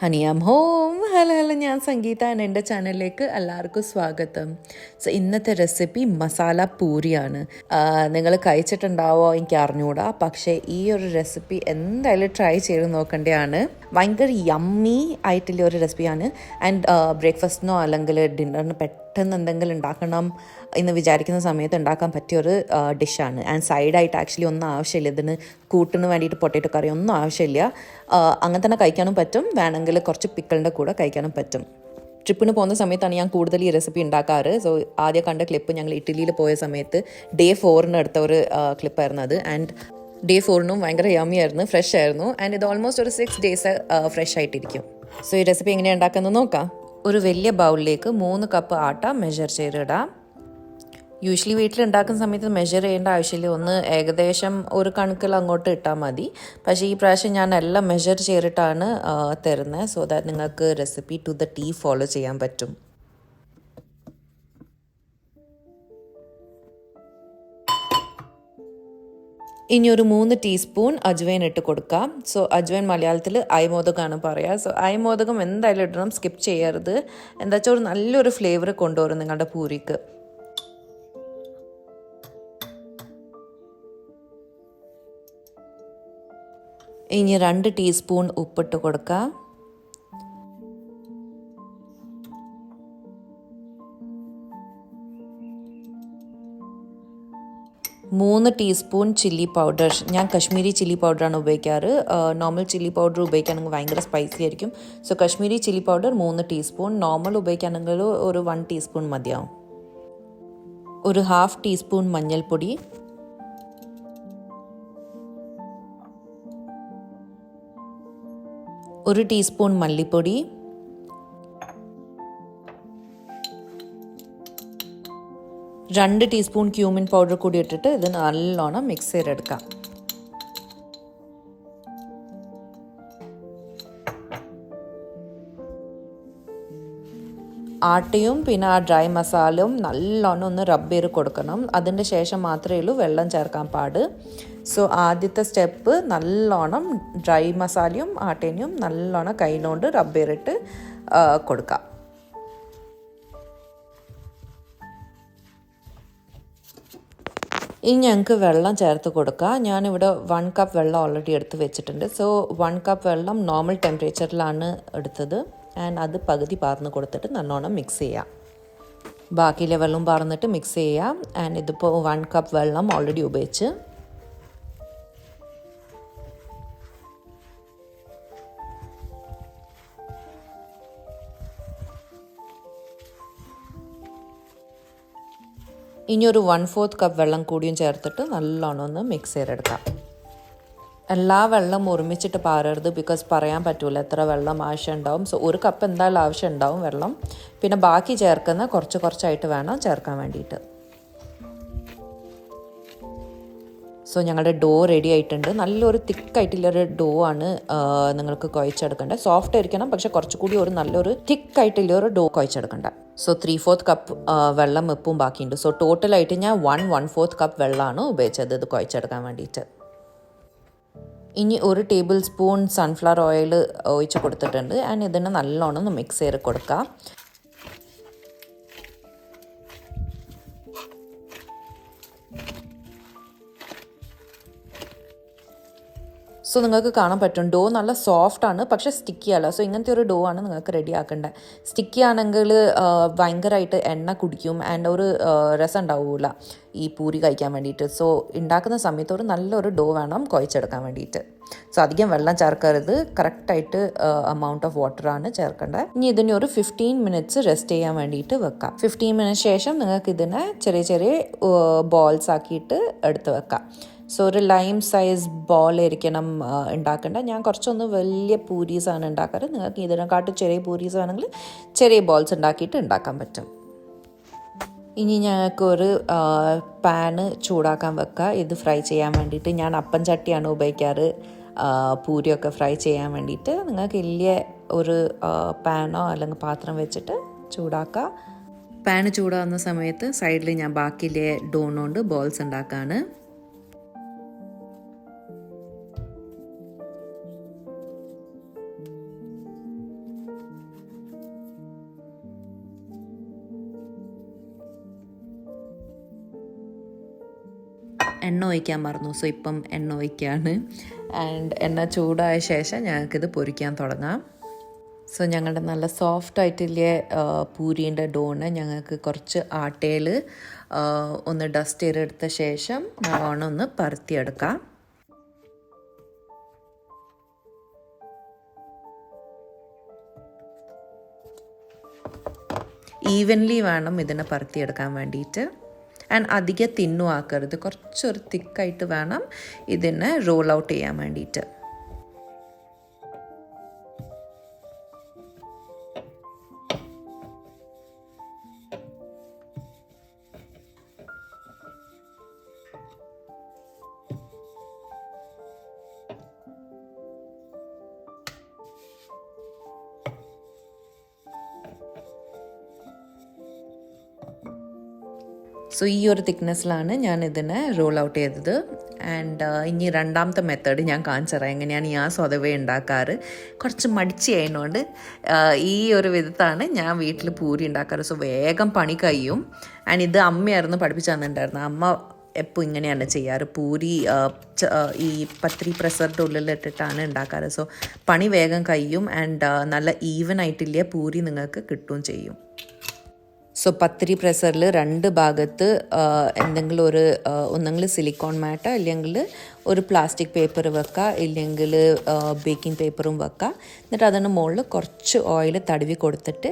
Honey ആം home. Hello ഞാൻ സംഗീത. എൻ്റെ ചാനലിലേക്ക് എല്ലാവർക്കും സ്വാഗതം. സോ ഇന്നത്തെ റെസിപ്പി മസാല പൂരിയാണ്. നിങ്ങൾ കഴിച്ചിട്ടുണ്ടാവോ എനിക്ക് അറിഞ്ഞുകൂടാ, പക്ഷേ ഈ ഒരു റെസിപ്പി എന്തായാലും ട്രൈ ചെയ്ത് നോക്കേണ്ടതാണ്. ഭയങ്കര യമ്മി ആയിട്ടുള്ള ഒരു റെസിപ്പിയാണ്. ആൻഡ് ബ്രേക്ക്ഫാസ്റ്റിനോ അല്ലെങ്കിൽ ഡിന്നറിന് പെട്ടെന്ന് എന്തെങ്കിലും ഉണ്ടാക്കണം എന്ന് വിചാരിക്കുന്ന സമയത്ത് ഉണ്ടാക്കാൻ പറ്റിയൊരു ഡിഷാണ്. ആൻഡ് സൈഡായിട്ട് ആക്ച്വലി ഒന്നും ആവശ്യമില്ല. ഇതിന് കൂട്ടിന് വേണ്ടിയിട്ട് പൊട്ടേറ്റോ കറി ഒന്നും ആവശ്യമില്ല. അങ്ങനെ തന്നെ കഴിക്കാനും പറ്റും, വേണമെങ്കിൽ കുറച്ച് പിക്കിളിൻ്റെ കൂടെ കഴിക്കാനും പറ്റും. ട്രിപ്പിന് പോകുന്ന സമയത്താണ് ഞാൻ കൂടുതൽ ഈ റെസിപ്പി ഉണ്ടാക്കാറ്. സോ ആദ്യം കണ്ട ക്ലിപ്പ് ഞങ്ങൾ ഇറ്റലിയിൽ പോയ സമയത്ത് ഡേ 4 എടുത്ത ഒരു ക്ലിപ്പായിരുന്നു അത്. ആൻഡ് ഡേ 4 ഭയങ്കര യമ്മി ആയിരുന്നു, ഫ്രഷ് ആയിരുന്നു. ആൻഡ് ഇത് ഓൾമോസ്റ്റ് ഒരു 6 days ഫ്രഷ് ആയിട്ടിരിക്കും. സോ ഈ റെസിപ്പി എങ്ങനെയാണ് ഉണ്ടാക്കുന്നത് നോക്കാം. ഒരു വലിയ ബൗളിലേക്ക് 3 കപ്പ് ആട്ട മെഷർ ചെയ്തിടാം. യൂഷ്വലി വീട്ടിലുണ്ടാക്കുന്ന സമയത്ത് മെഷർ ചെയ്യേണ്ട ആവശ്യമില്ല, ഒന്ന് ഏകദേശം ഒരു കണക്കിൽ അങ്ങോട്ട് ഇട്ടാൽ മതി. പക്ഷേ ഈ പ്രാവശ്യം ഞാൻ എല്ലാം മെഷർ ചെയ്തിട്ടാണ് തരുന്നത്, സോ ദാറ്റ് നിങ്ങൾക്ക് recipe to the T follow ചെയ്യാൻ പറ്റും. ഇനി ഒരു 3 ടീസ്പൂൺ അജ്വൈൻ ഇട്ട് കൊടുക്കാം. സോ അജ്വൈൻ മലയാളത്തിൽ അയമോദകമാണ് പറയുക. സോ അയമോദകം എന്തായാലും ഇടണം, സ്കിപ്പ് ചെയ്യരുത്. എന്താ വെച്ചാൽ ഒരു നല്ലൊരു ഫ്ലേവർ കൊണ്ടുവരും നിങ്ങളുടെ പൂരിക്ക്. ഇനി 2 ടീസ്പൂൺ ഉപ്പിട്ട് കൊടുക്കാം. മൂന്ന് ടീസ്പൂൺ ചില്ലി പൗഡർ. ഞാൻ കശ്മീരി ചില്ലി പൗഡറാണ് ഉപയോഗിക്കാറ്. നോർമൽ ചില്ലി പൗഡർ ഉപയോഗിക്കുകയാണെങ്കിൽ ഭയങ്കര സ്പൈസി ആയിരിക്കും. So Kashmiri chilli powder 3 teaspoon. Normal ഉപയോഗിക്കുകയാണെങ്കിൽ ഒരു 1 ടീസ്പൂൺ മതിയാവും. ഒരു 1/2 ടീസ്പൂൺ മഞ്ഞൾപ്പൊടി, ഒരു ടീസ്പൂൺ മല്ലിപ്പൊടി, രണ്ട് ടീസ്പൂൺ ക്യൂമിൻ പൗഡർ കൂടി ഇട്ടിട്ട് ഇത് നല്ലോണം മിക്സ് ചെയ്തെടുക്കാം. ആട്ടയും പിന്നെ ആ ഡ്രൈ മസാലയും നല്ലോണം ഒന്ന് റബ്ബ് ചെയ്ത് കൊടുക്കണം. അതിൻ്റെ ശേഷം മാത്രമേ ഉള്ളൂ വെള്ളം ചേർക്കാൻ പാട്. സോ ആദ്യത്തെ സ്റ്റെപ്പ് നല്ലോണം ഡ്രൈ മസാലയും ആട്ടേനെയും നല്ലോണം കൈകൊണ്ട് റബ്ബ് ചെയ്തിട്ട് കൊടുക്കാം. ഇനി ഞങ്ങൾക്ക് വെള്ളം ചേർത്ത് കൊടുക്കാം. ഞാനിവിടെ 1 കപ്പ് വെള്ളം ഓൾറെഡി എടുത്ത് വെച്ചിട്ടുണ്ട്. സോ 1 കപ്പ് വെള്ളം നോർമൽ ടെമ്പറേച്ചറിലാണ് എടുത്തത്. ആൻഡ് അത് പകുതി പാർന്ന് കൊടുത്തിട്ട് നല്ലോണം മിക്സ് ചെയ്യാം. ബാക്കിയിലെ വെള്ളം പാർന്നിട്ട് മിക്സ് ചെയ്യാം. ആൻഡ് ഇതിപ്പോൾ 1 കപ്പ് വെള്ളം ഓൾറെഡി ഉപയോഗിച്ച്. ഇനി ഒരു 1/4 കപ്പ് വെള്ളം കൂടിയും ചേർത്തിട്ട് നല്ലോണം ഒന്ന് മിക്സ് ചെയ്തെടുക്കാം. എല്ലാ വെള്ളം ഒരുമിച്ചിട്ട് പാരരുത്, ബിക്കോസ് പറയാൻ പറ്റില്ല എത്ര വെള്ളം ആവശ്യം ഉണ്ടാവും. സോ 1 കപ്പ് എന്തായാലും ആവശ്യം ഉണ്ടാവും വെള്ളം. പിന്നെ ബാക്കി ചേർക്കുന്ന കുറച്ചായിട്ട് വേണം ചേർക്കാൻ വേണ്ടിയിട്ട്. സോ ഞങ്ങളുടെ ഡോ റെഡി ആയിട്ടുണ്ട്. നല്ലൊരു തിക്കായിട്ടുള്ളൊരു ഡോ ആണ് നിങ്ങൾക്ക് കുഴച്ചെടുക്കേണ്ടത്. സോഫ്റ്റ് ആയിരിക്കണം, പക്ഷെ കുറച്ചുകൂടി ഒരു നല്ലൊരു തിക്കായിട്ടുള്ളൊരു ഡോ കുഴച്ചെടുക്കേണ്ട. സോ 3/4 കപ്പ് വെള്ളം എപ്പും ബാക്കിയുണ്ട്. സോ ടോട്ടലായിട്ട് ഞാൻ 1/4 കപ്പ് വെള്ളമാണ് ഉപയോഗിച്ചത് ഇത് കുഴച്ചെടുക്കാൻ വേണ്ടിയിട്ട്. ഇനി 1 ടേബിൾ സ്പൂൺ സൺഫ്ലവർ ഓയിൽ ഒഴിച്ച് കൊടുത്തിട്ടുണ്ട്. ആൻഡ് ഇതിനെ നല്ലോണം ഒന്ന് മിക്സ് ചെയ്ത് കൊടുക്കാം. സോ നിങ്ങൾക്ക് കാണാൻ പറ്റും ഡോ നല്ല സോഫ്റ്റ് ആണ്, പക്ഷെ സ്റ്റിക്കി അല്ല. സോ ഇങ്ങനത്തെ ഒരു ഡോ ആണ് നിങ്ങൾക്ക് റെഡി ആക്കേണ്ടത്. സ്റ്റിക്കി ആണെങ്കിൽ ഭയങ്കരമായിട്ട് എണ്ണ കുടിക്കും ആൻഡ് ഒരു രസം ഉണ്ടാവില്ല ഈ പൂരി കഴിക്കാൻ വേണ്ടിയിട്ട്. സോ ഉണ്ടാക്കുന്ന സമയത്ത് ഒരു നല്ലൊരു ഡോ വേണം കുഴച്ചെടുക്കാൻ വേണ്ടിയിട്ട്. സോ അധികം വെള്ളം ചേർക്കരുത്, കറക്റ്റായിട്ട് എമൗണ്ട് ഓഫ് വാട്ടറാണ് ചേർക്കേണ്ടത്. ഇനി ഇതിനെ ഒരു 15 മിനിറ്റ്സ് റെസ്റ്റ് ചെയ്യാൻ വേണ്ടിയിട്ട് വെക്കാം. 15 മിനിറ്റ് ശേഷം നിങ്ങൾക്ക് ഇതിനെ ചെറിയ ബോൾസ് ആക്കിയിട്ട് എടുത്ത് വെക്കാം. സോ ഒരു ലൈം സൈസ് ബോൾ ആയിരിക്കണം ഉണ്ടാക്കേണ്ട. ഞാൻ കുറച്ചൊന്ന് വലിയ പൂരീസാണ് ഉണ്ടാക്കാറ്. നിങ്ങൾക്ക് ഇതിനെക്കാട്ടും ചെറിയ പൂരീസ് ആണെങ്കിൽ ചെറിയ ബോൾസ് ഉണ്ടാക്കിയിട്ട് ഉണ്ടാക്കാൻ പറ്റും. ഇനി ഞങ്ങൾക്ക് ഒരു പാന് ചൂടാക്കാൻ വെക്കുക ഇത് ഫ്രൈ ചെയ്യാൻ വേണ്ടിയിട്ട്. ഞാൻ അപ്പം ചട്ടിയാണ് ഉപയോഗിക്കാറ് പൂരിയൊക്കെ ഫ്രൈ ചെയ്യാൻ വേണ്ടിയിട്ട്. നിങ്ങൾക്ക് വലിയ ഒരു പാനോ അല്ലെങ്കിൽ പാത്രം വെച്ചിട്ട് ചൂടാക്കുക. പാന് ചൂടാകുന്ന സമയത്ത് സൈഡിൽ ഞാൻ ബാക്കിയിലെ ഡോണുകൊണ്ട് ബോൾസ് ഉണ്ടാക്കുകയാണ്. എണ്ണ ഒഴിക്കാൻ മറന്നു. സോ ഇപ്പം എണ്ണ ഒഴിക്കുകയാണ്. ആൻഡ് എണ്ണ ചൂടായ ശേഷം ഞങ്ങൾക്കിത് പൊരിക്കാൻ തുടങ്ങാം. സോ ഞങ്ങളുടെ നല്ല സോഫ്റ്റ് ആയിട്ടുള്ള പൂരീൻ്റെ ഡോണ് ഞങ്ങൾക്ക് കുറച്ച് ആട്ടയിൽ ഒന്ന് ഡസ്റ്റ് ചെയ്തെടുത്ത ശേഷം നല്ലോണം ഒന്ന് പരത്തിയെടുക്കാം. ഈവൻലി വേണം ഇതിനെ പരത്തിയെടുക്കാൻ വേണ്ടിയിട്ട്. ആൻഡ് അധികം തിന്നും ആക്കരുത്, കുറച്ചൊരു തിക്കായിട്ട് വേണം ഇതിനെ റോൾ ഔട്ട് ചെയ്യാൻ വേണ്ടിയിട്ട്. സോ ഈ ഒരു തിക്നെസ്സിലാണ് ഞാൻ ഇതിനെ റോൾ ഔട്ട് ചെയ്തത്. ആൻഡ് ഇനി രണ്ടാമത്തെ മെത്തേഡ് ഞാൻ കാണിച്ചു തരാം എങ്ങനെയാണ് ഞാൻ സ്വതവേ ഉണ്ടാക്കാറ്. കുറച്ച് മടിച്ച് ചെയ്യുന്നതുകൊണ്ട് ഈ ഒരു വിധത്താണ് ഞാൻ വീട്ടിൽ പൂരി ഉണ്ടാക്കാറ്. സോ വേഗം പണി കഴിയും. ആൻഡ് ഇത് അമ്മയായിരുന്നു പഠിപ്പിച്ചു തന്നിട്ടുണ്ടായിരുന്നു. അമ്മ എപ്പോൾ ഇങ്ങനെയാണ് ചെയ്യാറ്, പൂരി ഈ പത്തിരി പ്രഷറിൻ്റെ ഉള്ളിലിട്ടിട്ടാണ് ഉണ്ടാക്കാറ്. സോ പണി വേഗം കഴിയും ആൻഡ് നല്ല ഈവൻ ആയിട്ടില്ല പൂരി നിങ്ങൾക്ക് കിട്ടുകയും ചെയ്യും. സോ പത്തിരി പ്രഷറിൽ രണ്ട് ഭാഗത്ത് എന്തെങ്കിലും ഒന്നെങ്കിൽ സിലിക്കോൺ മാറ്റോ ഇല്ലെങ്കിൽ ഒരു പ്ലാസ്റ്റിക് പേപ്പർ വെക്കുക, ഇല്ലെങ്കിൽ ബേക്കിംഗ് പേപ്പറും വെക്കുക. എന്നിട്ട് അതിന് മുകളിൽ കുറച്ച് ഓയിൽ തടവി കൊടുത്തിട്ട്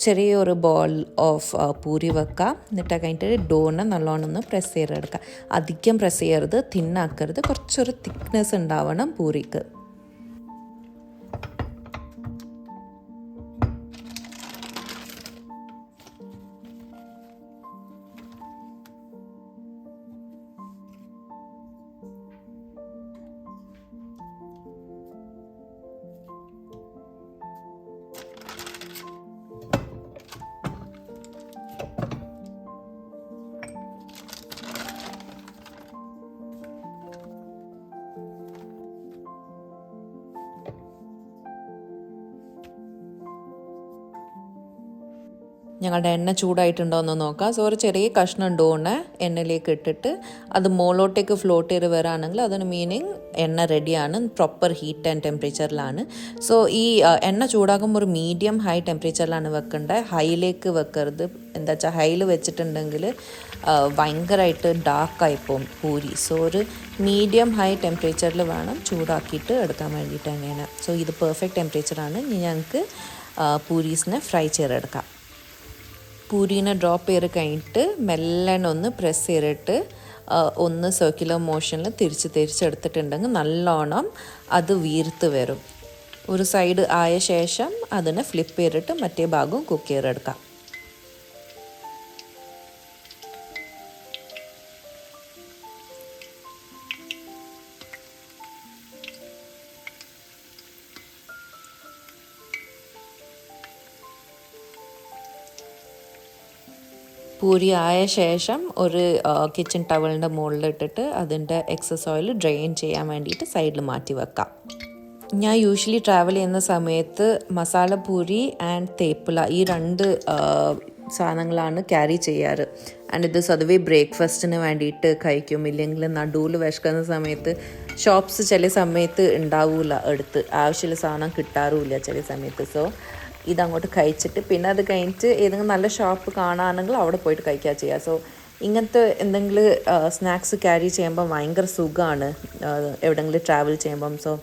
ചെറിയൊരു ബോൾ ഓഫ് പൂരി വെക്കുക. എന്നിട്ട് കഴിഞ്ഞിട്ട് ഡോനെ നല്ലോണം ഒന്ന് പ്രസ് ചെയ്തെടുക്കുക. അധികം പ്രസ് ചെയ്യരുത്, തിന്നാക്കരുത്, കുറച്ചൊരു തിക്നെസ് ഉണ്ടാവണം പൂരിക്ക്. ഞങ്ങളുടെ എണ്ണ ചൂടായിട്ടുണ്ടോ എന്ന് നോക്കാം. സോ ഒരു ചെറിയ കഷ്ണം ഡോണ് എണ്ണയിലേക്ക് ഇട്ടിട്ട് അത് മുകളിലോട്ടേക്ക് ഫ്ലോട്ട് ചെയ്ത് വരാണെങ്കിൽ അതിന് മീനിങ് എണ്ണ റെഡിയാണ്, പ്രോപ്പർ ഹീറ്റ് ആൻഡ് ടെമ്പറേച്ചറിലാണ്. സോ ഈ എണ്ണ ചൂടാകുമ്പോൾ ഒരു മീഡിയം ഹൈ ടെമ്പറേച്ചറിലാണ് വെക്കേണ്ടത്. ഹൈയിലേക്ക് വെക്കരുത്. എന്താ വെച്ചാൽ ഹൈയിൽ വെച്ചിട്ടുണ്ടെങ്കിൽ ഭയങ്കരമായിട്ട് ഡാർക്കായിപ്പോവും പൂരി. സോ ഒരു മീഡിയം ഹൈ ടെമ്പറേച്ചറിൽ വേണം ചൂടാക്കിയിട്ട് എടുക്കാൻ വേണ്ടിയിട്ട് തന്നെയാണ്. സോ ഇത് പെർഫെക്റ്റ് ടെമ്പറേച്ചറാണ്. ഇനി ഞങ്ങൾക്ക് പൂരീസിനെ ഫ്രൈ ചെയ്തെടുക്കാം. പൂരീനെ ഡ്രോപ്പ് ചെയ്ത് കഴിഞ്ഞിട്ട് മെല്ലെ ഒന്ന് പ്രസ് ചെയ്തിട്ട് ഒന്ന് സർക്കുലർ മോഷനിൽ തിരിച്ചെടുത്തിട്ടുണ്ടെങ്കിൽ നല്ലോണം അത് വീർത്ത് വരും. ഒരു സൈഡ് ആയ ശേഷം അതിനെ ഫ്ലിപ്പ് ചെയ്തിട്ട് മറ്റേ ഭാഗവും കുക്ക് ചെയ്തെടുക്കാം. പൂരി ആയ ശേഷം ഒരു കിച്ചൺ ടവലിൻ്റെ മുകളിലിട്ടിട്ട് അതിൻ്റെ എക്സസ് ഓയിൽ ഡ്രെയിൻ ചെയ്യാൻ വേണ്ടിയിട്ട് സൈഡിൽ മാറ്റി വെക്കാം. ഞാൻ യൂഷ്വലി ട്രാവൽ ചെയ്യുന്ന സമയത്ത് മസാല പൂരി ആൻഡ് തേപ്പില ഈ രണ്ട് സാധനങ്ങളാണ് ക്യാരി ചെയ്യാറ്. ആൻഡ് ഇത് സ്വതവേ ബ്രേക്ക്ഫാസ്റ്റിന് വേണ്ടിയിട്ട് കഴിക്കും. ഇല്ലെങ്കിൽ നടുവിൽ വിശക്കുന്ന സമയത്ത് ഷോപ്സ് ചില സമയത്ത് ഉണ്ടാവില്ല, എടുത്ത് ആവശ്യമുള്ള സാധനം കിട്ടാറുമില്ല ചില സമയത്ത്. സോ ഇതങ്ങോട്ട് കഴിച്ചിട്ട് പിന്നെ അത് കഴിഞ്ഞിട്ട് ഏതെങ്കിലും നല്ല ഷോപ്പ് കാണുകയാണെങ്കിൽ അവിടെ പോയിട്ട് കഴിക്കുക ചെയ്യുക. സോ ഇങ്ങനത്തെ എന്തെങ്കിലും സ്നാക്സ് ക്യാരി ചെയ്യുമ്പം ഭയങ്കര സുഖമാണ് എവിടെയെങ്കിലും ട്രാവൽ ചെയ്യുമ്പം. സോ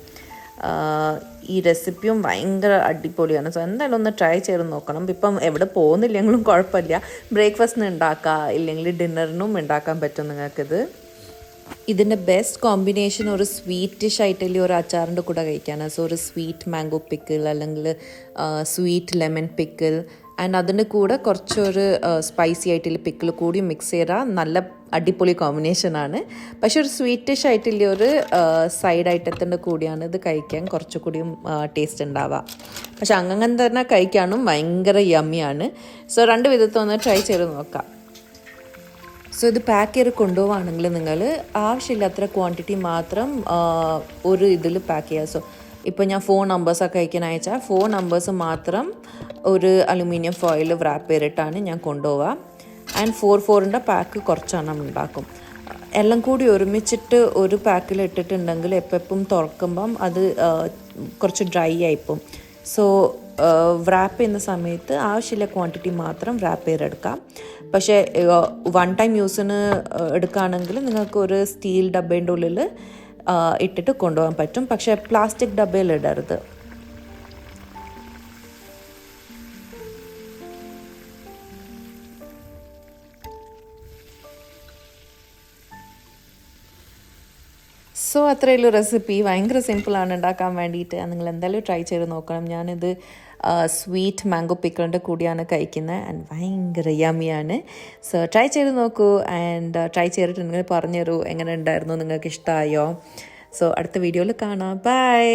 ഈ റെസിപ്പിയും ഭയങ്കര അടിപൊളിയാണ്. സോ എന്തായാലും ഒന്ന് ട്രൈ ചെയ്ത് നോക്കണം. ഇപ്പം എവിടെ പോകുന്നില്ലെങ്കിലും കുഴപ്പമില്ല, ബ്രേക്ക്ഫാസ്റ്റിന് ഉണ്ടാക്കുക ഇല്ലെങ്കിൽ ഡിന്നറിനും ഉണ്ടാക്കാൻ പറ്റും നിങ്ങൾക്കിത്. ഇതിൻ്റെ ബെസ്റ്റ് കോമ്പിനേഷൻ ഒരു സ്വീറ്റിഷ് ആയിട്ടല്ലേ ഒരു അച്ചാറിൻ്റെ കൂടെ കഴിക്കാനാണ്. സോ ഒരു സ്വീറ്റ് മാംഗോ പിക്കിൾ അല്ലെങ്കിൽ സ്വീറ്റ് ലെമൺ പിക്കിൾ ആൻഡ് അതിൻ്റെ കൂടെ കുറച്ചൊരു സ്പൈസി ആയിട്ടുള്ള പിക്കിൾ കൂടി മിക്സ് ചെയ്താൽ നല്ല അടിപൊളി കോമ്പിനേഷനാണ്. പക്ഷെ ഒരു സ്വീറ്റിഷ് ആയിട്ടുള്ള ഒരു സൈഡ് ഐറ്റത്തിൻ്റെ കൂടിയാണ് ഇത് കഴിക്കാൻ കുറച്ചുകൂടിയും ടേസ്റ്റ് ഉണ്ടാവുക. പക്ഷെ അങ്ങനെ തന്നെ കഴിക്കാനും ഭയങ്കര യമ്മിയാണ്. സോ രണ്ട് വിധത്തൊന്ന് ട്രൈ ചെയ്ത് നോക്കാം. സോ ഇത് പാക്ക് ചെയ്ത് കൊണ്ടുപോവുകയാണെങ്കിൽ നിങ്ങൾ ആവശ്യമില്ലാത്ത ക്വാണ്ടിറ്റി മാത്രം ഒരു ഇതിൽ പാക്ക് ചെയ്യുക. സോ ഇപ്പോൾ ഞാൻ 4 നമ്പേഴ്സൊക്കെ അയക്കാൻ അയച്ചാൽ 4 നമ്പേഴ്സ് മാത്രം ഒരു അലുമിനിയം ഫോയിൽ റാപ്പ് ചെയ്തിട്ടാണ് ഞാൻ കൊണ്ടുപോവുക. ആൻഡ് 4 പാക്ക് കുറച്ചെണ്ണം ഉണ്ടാക്കും. എല്ലാം കൂടി ഒരുമിച്ചിട്ട് ഒരു പാക്കിൽ ഇട്ടിട്ടുണ്ടെങ്കിൽ എപ്പം തുറക്കുമ്പം അത് കുറച്ച് ഡ്രൈ ആയിപ്പോവും. സോ റാപ്പ് ചെയ്യുന്ന സമയത്ത് ആവശ്യമില്ല ക്വാണ്ടിറ്റി മാത്രം റാപ്പ് ചെയ്തെടുക്കാം. പക്ഷേ വൺ ടൈം യൂസിന് എടുക്കുകയാണെങ്കിൽ നിങ്ങൾക്ക് ഒരു സ്റ്റീൽ ഡബ്ബേൻ്റെ ഉള്ളിൽ ഇട്ടിട്ട് കൊണ്ടുപോകാൻ പറ്റും. പക്ഷേ പ്ലാസ്റ്റിക് ഡബ്ബയിൽ ഇടരുത്. സോ അത്രയേ ഉള്ളൂ റെസിപ്പി. ഭയങ്കര സിമ്പിളാണ് ഉണ്ടാക്കാൻ വേണ്ടിയിട്ട്. നിങ്ങൾ എന്തായാലും ട്രൈ ചെയ്ത് നോക്കണം. ഞാനിത് സ്വീറ്റ് മാംഗോ പിക്കിളിൻ്റെ കൂടിയാണ് കഴിക്കുന്നത് ആൻഡ് ഭയങ്കര യമ്മിയാണ്. സോ ട്രൈ ചെയ്ത് നോക്കൂ ആൻഡ് ട്രൈ ചെയ്തിട്ടുണ്ടെങ്കിൽ പറഞ്ഞു തരൂ എങ്ങനെ ഉണ്ടായിരുന്നു, നിങ്ങൾക്ക് ഇഷ്ടമായോ. സോ അടുത്ത വീഡിയോയിൽ കാണാം. ബൈ.